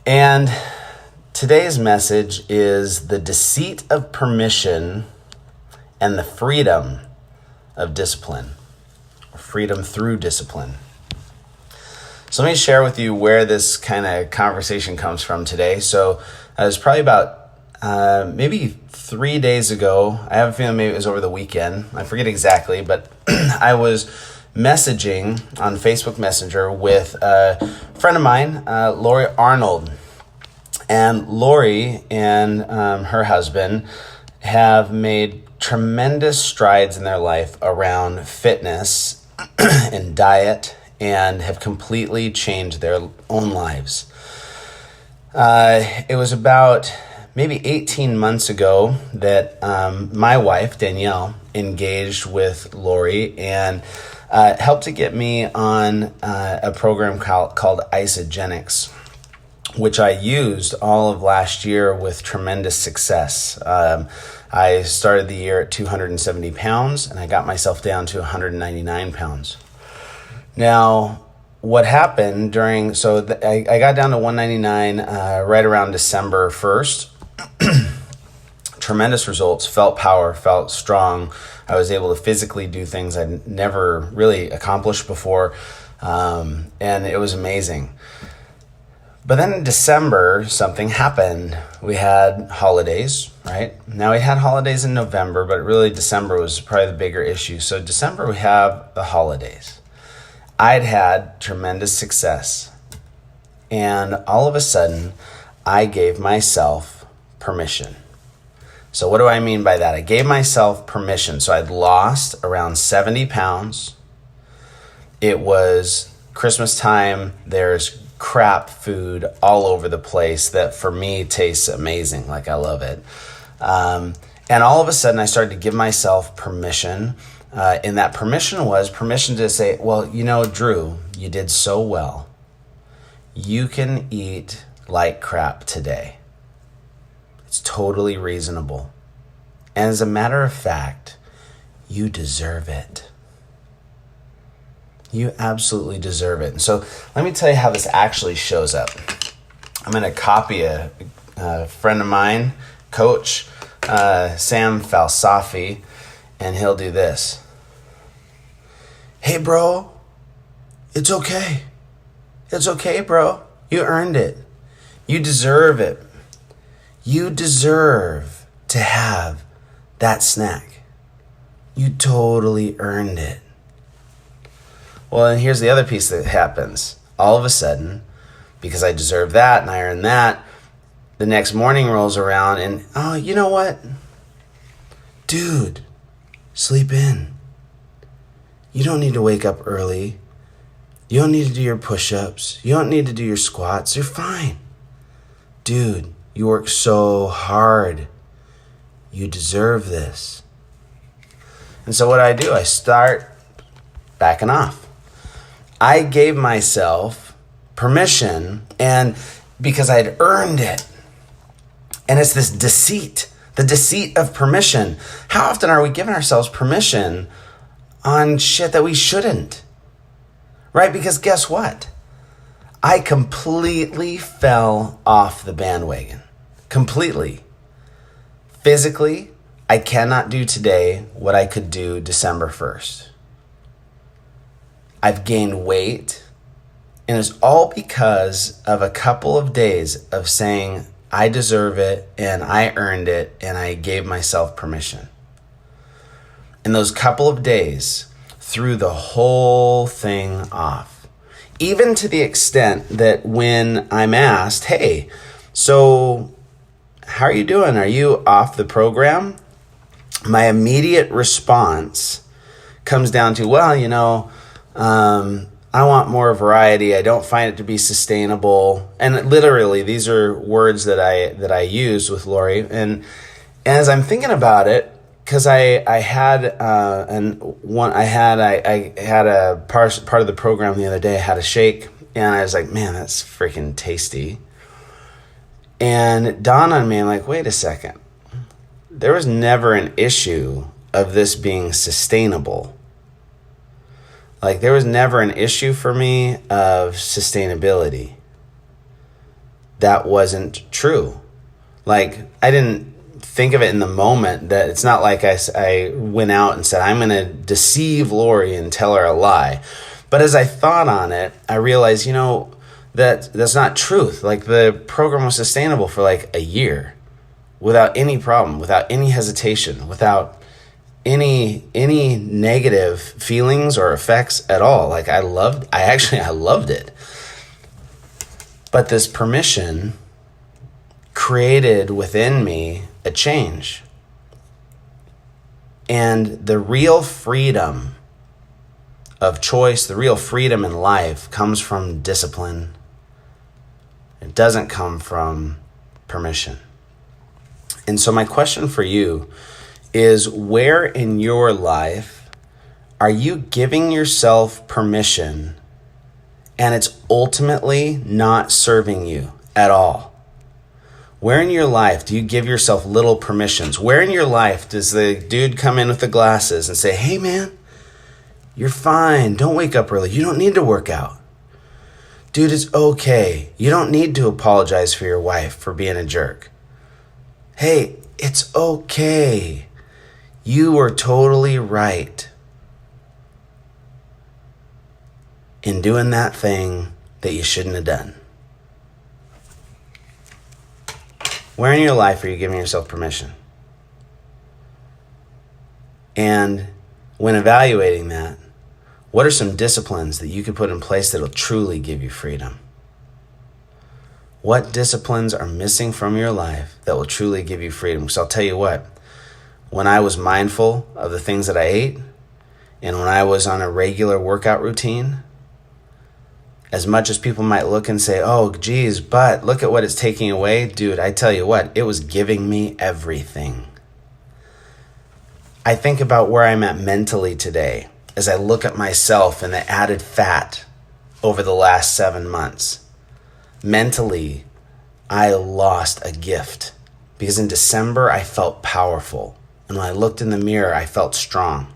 And today's message is the deceit of permission and the freedom of discipline, or freedom through discipline. So let me share with you where this kind of conversation comes from today. So it was probably about maybe 3 days ago. I have a feeling maybe it was over the weekend. I forget exactly, but I was messaging on Facebook Messenger with a friend of mine, Lori Arnold. And Lori and her husband have made tremendous strides in their life around fitness and diet, and have completely changed their own lives. It was about maybe 18 months ago that my wife, Danielle, engaged with Lori and helped to get me on a program called Isogenics, which I used all of last year with tremendous success. I started the year at 270 pounds, and I got myself down to 199 pounds. Now, what happened I got down to 199 right around December 1st. Tremendous results, felt power, felt strong. I was able to physically do things I'd never really accomplished before, and it was amazing. But then in December, something happened. We had holidays, right? Now we had holidays in November, but really December was probably the bigger issue. So December, we have the holidays. I'd had tremendous success. And all of a sudden, I gave myself permission. So what do I mean by that? I gave myself permission. So I'd lost around 70 pounds. It was Christmas time. There's crap food all over the place that for me tastes amazing. Like, I love it. And all of a sudden I started to give myself permission. And that permission was permission to say, well, Drew, you did so well. You can eat like crap today. It's totally reasonable. And as a matter of fact, you deserve it. You absolutely deserve it. And so let me tell you how this actually shows up. I'm going to copy a friend of mine, Coach Sam Falsafi, and he'll do this. Hey, bro, it's okay. It's okay, bro. You earned it. You deserve it. You deserve to have that snack. You totally earned it. Well, and here's the other piece that happens. All of a sudden, because I deserve that and I earn that, the next morning rolls around and, oh, you know what? Dude, sleep in. You don't need to wake up early. You don't need to do your push-ups. You don't need to do your squats. You're fine. Dude, you work so hard. You deserve this. And so what do, I start backing off. I gave myself permission, and because I'd earned it. And it's this deceit, the deceit of permission. How often are we giving ourselves permission on shit that we shouldn't? Right? Because guess what? I completely fell off the bandwagon. Completely. Physically, I cannot do today what I could do December 1st. I've gained weight, and it's all because of a couple of days of saying, I deserve it, and I earned it, and I gave myself permission. And those couple of days threw the whole thing off. Even to the extent that when I'm asked, hey, so how are you doing? Are you off the program? My immediate response comes down to, well, I want more variety. I don't find it to be sustainable. And literally, these are words that I use with Lori. And as I'm thinking about it, because I had a part of the program the other day. I had a shake, and I was like, man, that's freaking tasty. And it dawned on me, I'm like, wait a second. There was never an issue of this being sustainable. Like, there was never an issue for me of sustainability. that wasn't true. Like, I didn't think of it in the moment. That it's not like I went out and said, I'm going to deceive Lori and tell her a lie. But as I thought on it, I realized, that's not truth. Like, the program was sustainable for like a year without any problem, without any hesitation, without any negative feelings or effects at all. Like, I loved it. But this permission created within me a change. And the real freedom of choice, the real freedom in life comes from discipline. It doesn't come from permission. And so my question for you is, where in your life are you giving yourself permission and it's ultimately not serving you at all? Where in your life do you give yourself little permissions? Where in your life does the dude come in with the glasses and say, hey man, you're fine. Don't wake up early. You don't need to work out. Dude, it's okay. You don't need to apologize for your wife for being a jerk. Hey, it's okay. You were totally right in doing that thing that you shouldn't have done. Where in your life are you giving yourself permission? And when evaluating that, what are some disciplines that you could put in place that will truly give you freedom? What disciplines are missing from your life that will truly give you freedom? Because I'll tell you what, when I was mindful of the things that I ate, and when I was on a regular workout routine, as much as people might look and say, oh, geez, but look at what it's taking away. Dude, I tell you what, it was giving me everything. I think about where I'm at mentally today as I look at myself and the added fat over the last 7 months. Mentally, I lost a gift because in December, I felt powerful. And when I looked in the mirror, I felt strong.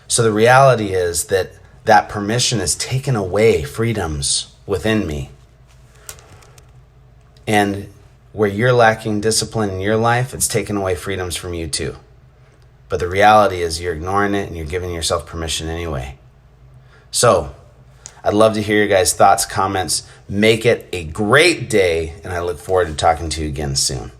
So the reality is that permission has taken away freedoms within me. And where you're lacking discipline in your life, it's taken away freedoms from you too. But the reality is you're ignoring it and you're giving yourself permission anyway. So I'd love to hear your guys' thoughts, comments. Make it a great day, and I look forward to talking to you again soon.